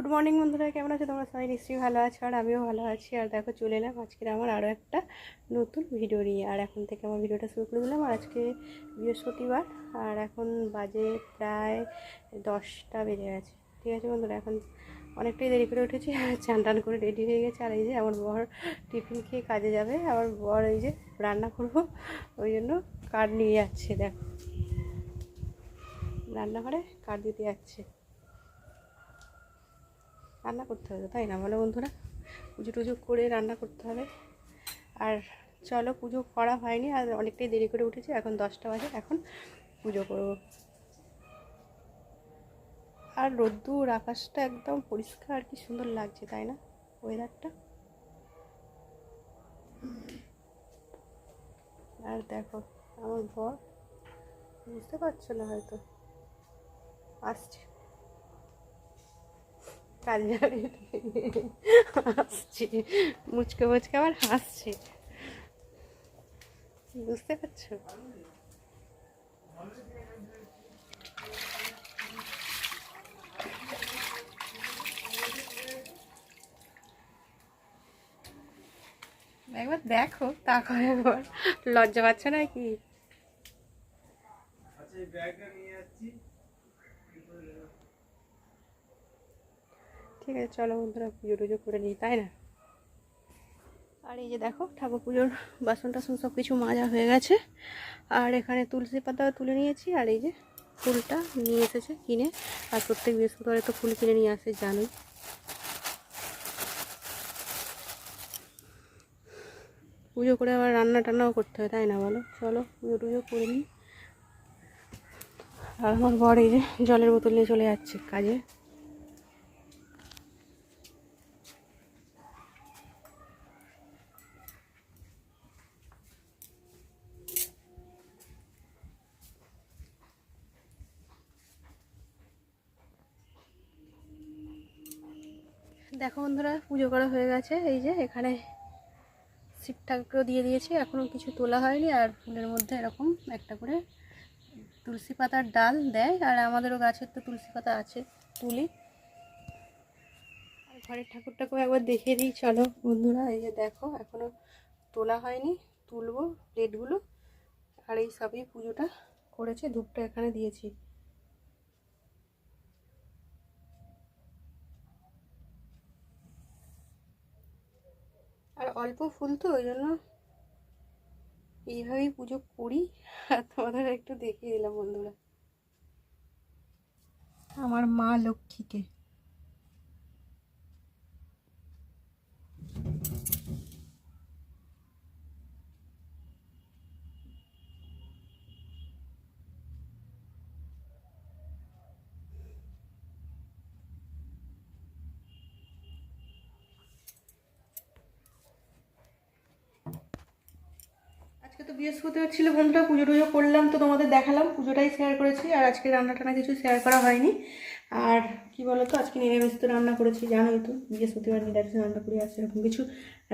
Good morning বন্ধুরা, কেমন আছো তোমরা? সবাই নিশ্চয়ই ভালো আছো, আর আমিও ভালো আছি। আর দেখো চলে এলাম আজকের আমার আরও একটা নতুন ভিডিও নিয়ে। আর এখন থেকে আমার ভিডিওটা শুরু করে দিলাম। আর আজকে বৃহস্পতিবার, আর এখন বাজে প্রায় 10টা বেজে গেছে। ঠিক আছে বন্ধুরা, এখন অনেকটাই দেরি করে উঠেছি, চান টান করে রেডি হয়ে গেছে। আর এই যে আমার বর টিফিন খেয়ে কাজে যাবে, আমার বর এই যে রান্না করবো ওই জন্য কার্ড নিয়ে যাচ্ছে। দেখো রান্নাঘরে কার্ড দিতে যাচ্ছে। রান্না করতে হবে, তাই না বলো বন্ধুরা? পুজো টুজো করে রান্না করতে হবে। আর চলো, পুজো করা হয়নি, আর অনেকটাই দেরি করে উঠেছি, এখন 10টা বাজে, এখন পুজো করব। আর রোদ্দুর, আকাশটা একদম পরিষ্কার, কি সুন্দর লাগছে তাই না ওয়েদারটা। আর দেখো আমার বর, বুঝতে পারছো না হয়তো, আসছে কাজে যাবে, আসছে মুচকে মুচকে আবার হাসছে, বুঝতে পারছো? একবার দেখো, তাকাও একবার, লজ্জা পাচ্ছ না কি? ঠিক আছে চলো বন্ধুরা, পুজো টুজো করে নিই, তাই না? আর এই যে দেখো ঠাকুর পুজোর বাসন টাসন সব কিছু মাজা হয়ে গেছে। আর এখানে তুলসী পাতা তুলে নিয়েছি, আর এই যে ফুলটা নিয়ে এসেছে কিনে। আর প্রত্যেক বৃহস্পতিবারে তো ফুল কিনে নিয়ে আসে, জানোই। পুজো করে আবার রান্না টান্নাও করতে হয়, তাই না বলো? চলো পুজো টুজো করে নিই। আর আমার বর এই যে জলের বোতল নিয়ে চলে যাচ্ছে কাজে। দেখো বন্ধুরা, পুজো করা হয়ে গেছে। এই যে এখানে শিব ঠাকুরও দিয়ে দিয়েছি, এখনও কিছু তোলা হয়নি। আর ফুলের মধ্যে এরকম একটা করে তুলসী পাতার ডাল দেয়, আর আমাদেরও গাছের তো তুলসী পাতা আছে, তুলি। আর ঘরের ঠাকুরটাকেও একবার দেখিয়ে দিই চলো বন্ধুরা। এই যে দেখো এখনও তোলা হয়নি, তুলবো প্লেটগুলো। আর এই সবই পুজোটা করেছে, ধূপটা এখানে দিয়েছি। আর অল্প ফুল তো, ওই জন্য এইভাবেই পুজো করি। আর তোমাদের একটু দেখিয়ে দিলাম বন্ধুরা আমার মা লক্ষ্মীকে। আজকে তো বৃহস্পতিবার ছিল বন্ধুরা, পুজো টুজো করলাম তো তোমাদের দেখালাম, পুজোটাই শেয়ার করেছি। আর আজকে রান্না টান্না কিছু শেয়ার করা হয়নি। আর কি বলতো, আজকে নিরামিষ তো রান্না করেছি, জানোই তো বৃহস্পতিবার নিরামিষ রান্না করি। আর সেরকম কিছু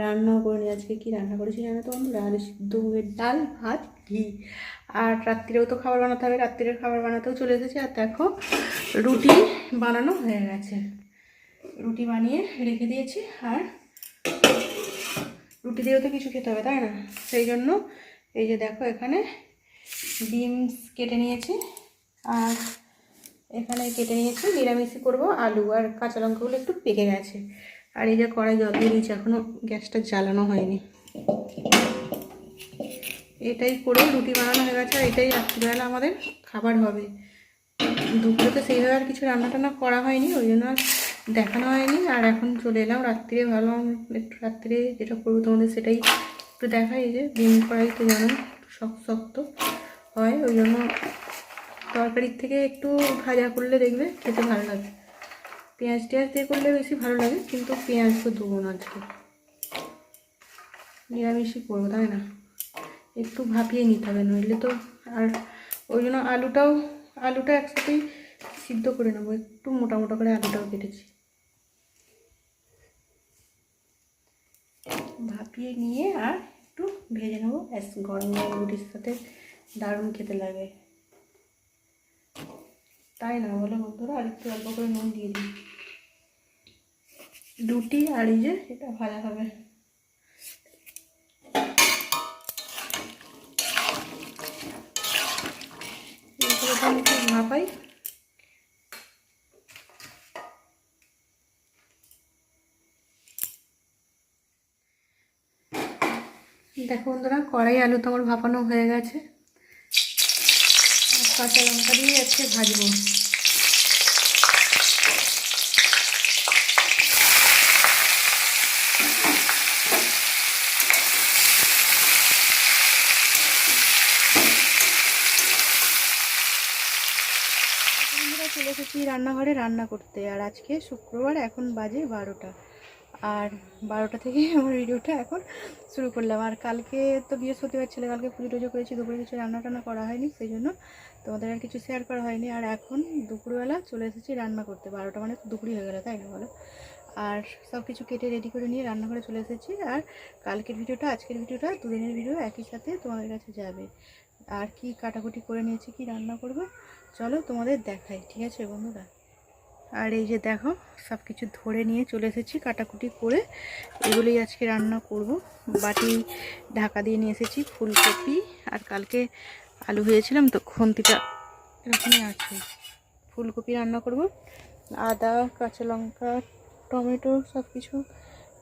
রান্নাও করিনি। আজকে কি রান্না করেছি জানো তো বন্ধুরা? আলু সিদ্ধ, মুগের ডাল, ভাত, ঘি। আর রাত্রিরেও তো খাবার বানাতে হবে, রাত্রিরের খাবার বানাতেও চলে এসেছি। আর দেখো রুটি বানানো হয়ে গেছে, রুটি বানিয়ে রেখে দিয়েছি। আর রুটি দিয়েও তো কিছু খেতে হবে, তাই না? সেই জন্য এই যে দেখো এখানে বিনস কেটে নিয়েছি, আর এখানে কেটে নিয়েছি নিরামিষই করবো, আলু আর কাঁচা লঙ্কাগুলো একটু পেকে গেছে। আর এই যে কড়াই জল দিয়ে দিয়েছি, এখনও গ্যাসটা জ্বালানো হয়নি। এটাই করে রুটি বানানো হয়ে গেছে, আর এটাই রাত্রিবেলা আমাদের খাবার হবে। দুপুরে তো সেইভাবে আর কিছু রান্না টান্না করা হয়নি, ওই জন্য আর দেখানো হয়নি। আর এখন চলে এলাম রাত্রিরে, ভাবলাম একটু রাত্রিরে যেটা করবো তোমাদের সেটাই একটু দেখাই। এই যে ডিম কড়াই তো জানো শক্ত শক্ত হয়, ওই জন্য তরকারির থেকে একটু ভাজা করলে দেখবে খেতে ভালো লাগে। পেঁয়াজ টেঁয়াজ দিয়ে করলে বেশি ভালো লাগে, কিন্তু পেঁয়াজ তো দেবো না, আজকে নিরামিষই করবো, তাই না? একটু ভাপিয়ে নিতে হবে, নইলে তো। আর ওই জন্য আলুটা একসাথেই সিদ্ধ করে নেবো, একটু মোটা মোটা করে আলুটাও কেটেছি। ভাপিয়ে নিয়ে আর একটু ভেজে নেবো, ব্যাস। গরম গরম রুটির সাথে দারুণ খেতে লাগে, তাই না বলো বন্ধুরা? আর একটু অল্প করে নুন দিয়ে দিই। রুটি আর এই যে এটা ভাজা হবে। ভাপাই দেখো বন্ধুরা, কড়াই আলু তো আমার ভাপানো হয়ে গেছে। কাঁচা লঙ্কা দিয়ে আজকে ভাজবো। চলে এসেছি রান্নাঘরে রান্না করতে। আর আজকে শুক্রবার, এখন বাজে 12টা। আর 12টা থেকে আমার ভিডিওটা এখন শুরু করলাম। আর কালকে তো বৃহস্পতিবার ছিল, কালকে পুজো টুজো করেছি, দুপুরে কিছু রান্না টান্না করা হয়নি, সেই জন্য তোমাদের আর কিছু শেয়ার করা হয়নি। আর এখন দুপুরবেলা চলে এসেছি রান্না করতে। 12টা মানে তো দুপুরই হয়ে গেলো, তাই না বলো? আর সব কিছু কেটে রেডি করে নিয়ে রান্নাঘরে চলে এসেছি। আর কালকের ভিডিওটা আজকের ভিডিওটা দুদিনের ভিডিও একই সাথে তোমাদের কাছে যাবে। আর কি কাটাকুটি করে নিয়েছি, কি রান্না করব, চলো তোমাদের দেখাই, ঠিক আছে বন্ধুরা? আর এই যে দেখো, সব কিছু ধরে নিয়ে চলে এসেছি কাটাকুটি করে। এগুলোই আজকে রান্না করব। বাটি ঢাকা দিয়ে নিয়ে এসেছি ফুলকপি। আর কালকে আলু ভেজেছিলাম তো, খুন্তিটা এরকমই আছে। ফুলকপি রান্না করব। আদা, কাঁচা লঙ্কা, টমেটো সব কিছু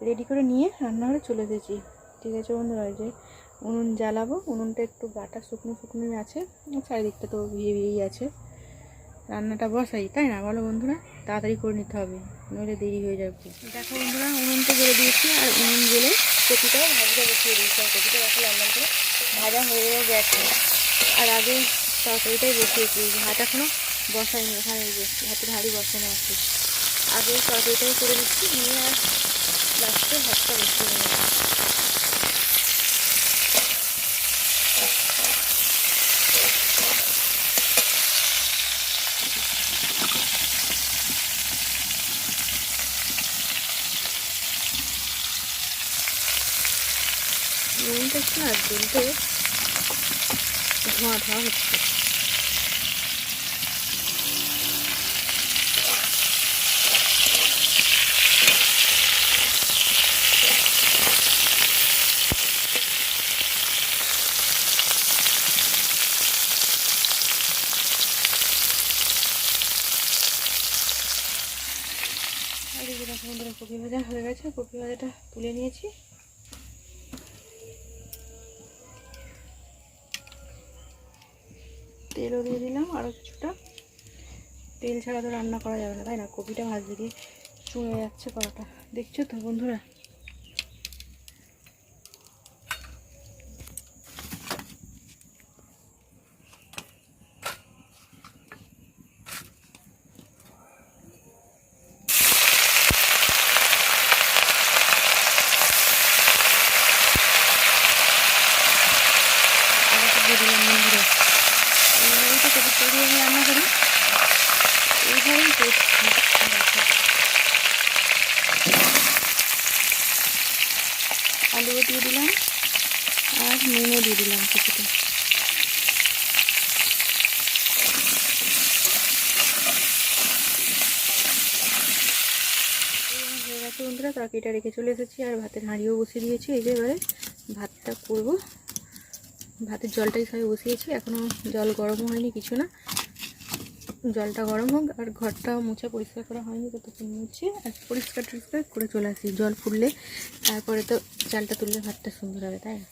রেডি করে নিয়ে রান্নাঘরে চলে এসেছি, ঠিক আছে বন্ধুরা? যে উনুন জ্বালাবো, উনুনটা একটু গাটা শুকনো শুকনোই আছে, চারিদিকটা তো ভিজে ভিজেই আছে। রান্নাটা বসাই, তাই না বলো বন্ধুরা? তাড়াতাড়ি করে নিতে হবে, নইলে দেরি হয়ে যাবে। দেখো বন্ধুরা, উনুনটা জ্বেলে দিয়েছি। আর উনুন জ্বেলে কপিটাও ভাজতে বসিয়ে দিয়েছি। আর কপিটা দেখো লাল করে ভাজা হয়েও গেছে। আর আগে তরকারিটাই বসিয়েছি, ভাত এখনও বসাইনি। এখানে যে ভাতের হাঁড়ি বসানো আছে, আগে তরকারিটাই করে দিচ্ছি, নিয়ে আর লাস্টে ভাতটা বসিয়ে নেব। নুনটা একটু না জ্বলতে ধোঁয়া ধোঁয়া হচ্ছে। আর এই যে দেখো বন্ধুরা, কপি ভাজা হয়ে গেছে। কপি ভাজাটা তুলে নিয়েছি। তেলও দিয়ে দিলাম আরও কিছুটা। তেল ছাড়া তো রান্না করা যাবে না, তাই না? কপিটা ভাজতে গিয়ে চুঁয়ে যাচ্ছে কড়াটা, দেখছো তো বন্ধুরা? দিয়ে দিলাম বন্ধুরা। এইভাবেই তো কপি তৈরি আমি রান্না করি, এইভাবেই করছি। আলুও দিয়ে দিলাম আর নুনও দিয়ে দিলাম কিছুটা। হয়ে গেছে বন্ধুরা, তরকারিটা রেখে চলে এসেছি। আর ভাতের হাঁড়িও বসিয়ে দিয়েছি। এই যে এবারে ভাতটা করব। ভাতের জলটাই সবাই বসিয়েছি, এখনও জল গরমও হয়নি, কিছু না। জলটা গরম হোক। আর ঘরটাও মুছে পরিষ্কার করা হয়নি, ততক্ষণ মুছে আর পরিষ্কার টরিষ্কার করে চলে আসি। জল ফুটলে তারপরে তো চালটা তুললে ভাতটা সুন্দর হবে, তাই না?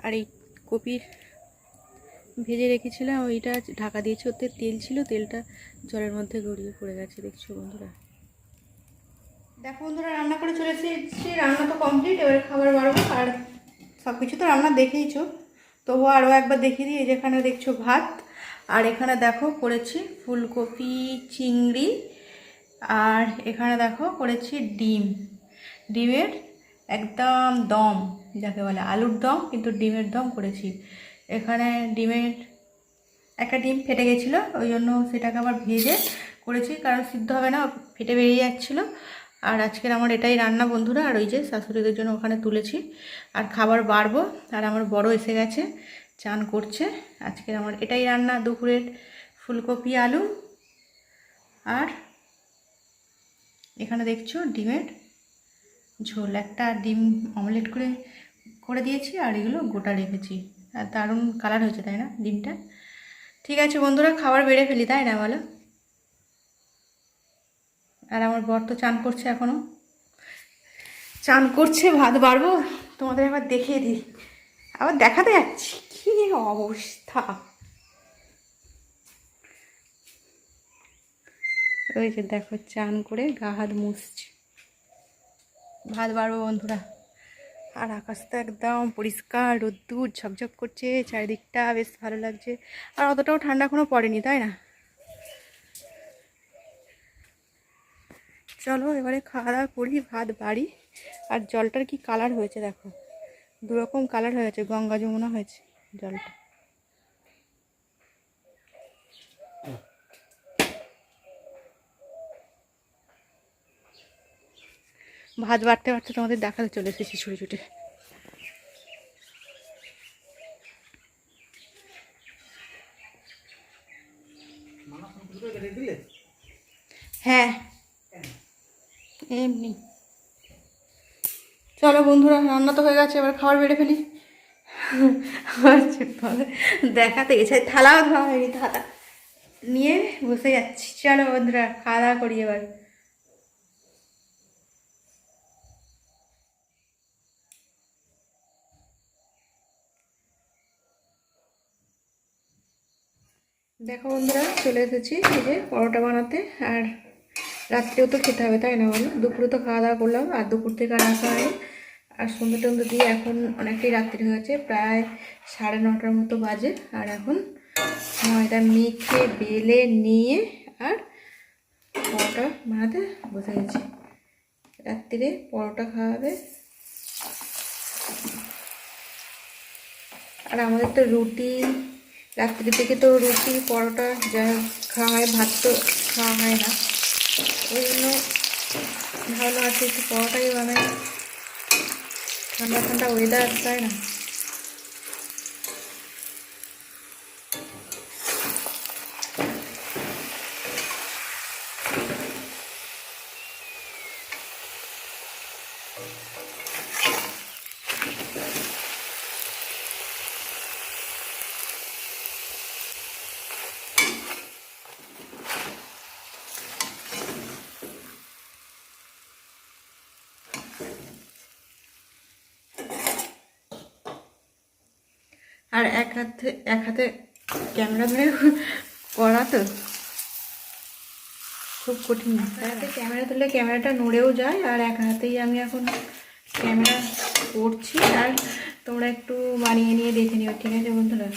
আর এই কপি ভেজে রেখেছিলাম, ওইটা ঢাকা দিয়েছি, ওতে তেল ছিল, তেলটা জলের মধ্যে গড়িয়ে পড়ে গেছে, দেখছো বন্ধুরা? দেখো বন্ধুরা, রান্না করে চলে এসেছি। রান্না তো কমপ্লিট, এবারে খাবার বাড়বো। আর সব কিছু তো রান্না দেখেইছো, তবুও আরও একবার দেখিয়ে দিই। যেখানে দেখছো ভাত, আর এখানে দেখো করেছি ফুলকপি চিংড়ি, আর এখানে দেখো করেছি ডিম। ডিমের একদম দম, যাকে বলে আলুর দম, কিন্তু ডিমের দম করেছি। এখানে ডিমের একটা ডিম ফেটে গেছিলো, ওই জন্য সেটাকে আবার ভেজে করেছি, কারণ সিদ্ধ হবে না, ফেটে বেরিয়ে যাচ্ছিলো। আর আজকের আমার এটাই রান্না বন্ধুরা। আর ওই যে শাশুড়িদের জন্য ওখানে তুলেছি, আর খাবার বাড়বো। আর আমার বড় এসে গেছে, চান করছে। আজকের আমার এটাই রান্না দুপুরের, ফুলকপি আলু আর এখানে দেখছো ডিমের ঝোল, একটা ডিম অমলেট করে করে দিয়েছি আর এগুলো গোটা রেখেছি। আর দারুণ কালার হয়েছে তাই না ডিমটা। ঠিক আছে বন্ধুরা, খাবার বেড়ে ফেলি তাই না বলো। আর আমার বর তো চান করছে, এখনো চান করছে। ভাত বাড়বো, তোমাদের আবার দেখিয়ে দিই, আবার দেখাতে যাচ্ছি কি অবস্থা। ওই যে দেখো চান করে গা হাত মুছছে, ভাত বাড়বো বন্ধুরা। আর আকাশটা একদম পরিষ্কার, রোদ্দুর ঝকঝক করছে, চারিদিকটা বেশ ভালো লাগছে। আর অতটাও ঠান্ডা এখনো পড়েনি তাই না। চলো এবারে খাওয়া দাওয়া করি, ভাত বাড়ি। আর জলটার কি কালার হয়েছে দেখো, দুরকম কালার হয়েছে, গঙ্গা যমুনা হয়েছে জলটা। ভাত বাড়তে বাড়তে তোমাদের দেখাতে চলে এসেছি ছুটে ছুটে। হ্যাঁ এমনি। চলো বন্ধুরা, রান্না তো হয়ে গেছে, এবার খাবার বেড়ে ফেলি। দেখাতে গেছে, থালাও ধোয়া হয়নি, থালা নিয়ে বসে যাচ্ছি। চলো বন্ধুরা খাওয়া দাওয়া করি এবার। দেখো বন্ধুরা, চলে এসেছি এই যে পরোটা বানাতে। আর রাত্রেও তো খেতে হবে তাই না বলো, দুপুরে তো খাওয়া দাওয়া করলাম আর দুপুর থেকে আর আসা হয়নি। আর সন্ধ্যে টন্ধে দিয়ে এখন অনেকটাই রাত্রি হয়েছে, প্রায় 9:30 মতো বাজে। আর এখন ময়দা মেখে বেলে নিয়ে আর পরোটা বানাতে বসে গেছি। রাত্রিরে পরোটা খাওয়াবে। আর আমাদের তো রুটি, রাত্রি থেকে তো রুটি পরোটা যা খাওয়া হয়, ভাত তো খাওয়া হয় না। ওই জন্য ভালো আছে একটু পরোটাই বানাই, ঠান্ডা ঠান্ডা ওয়েদার তাই না। আর এক হাতে ক্যামেরা ধরে করা তো খুব কঠিন। ক্যামেরা ধরলে ক্যামেরাটা নড়েও যায়। আর এক হাতেই আমি এখন ক্যামেরা করছি। আর তোমরা একটু বানিয়ে নিয়ে দেখে নিও, ঠিক আছে বন্ধুরা।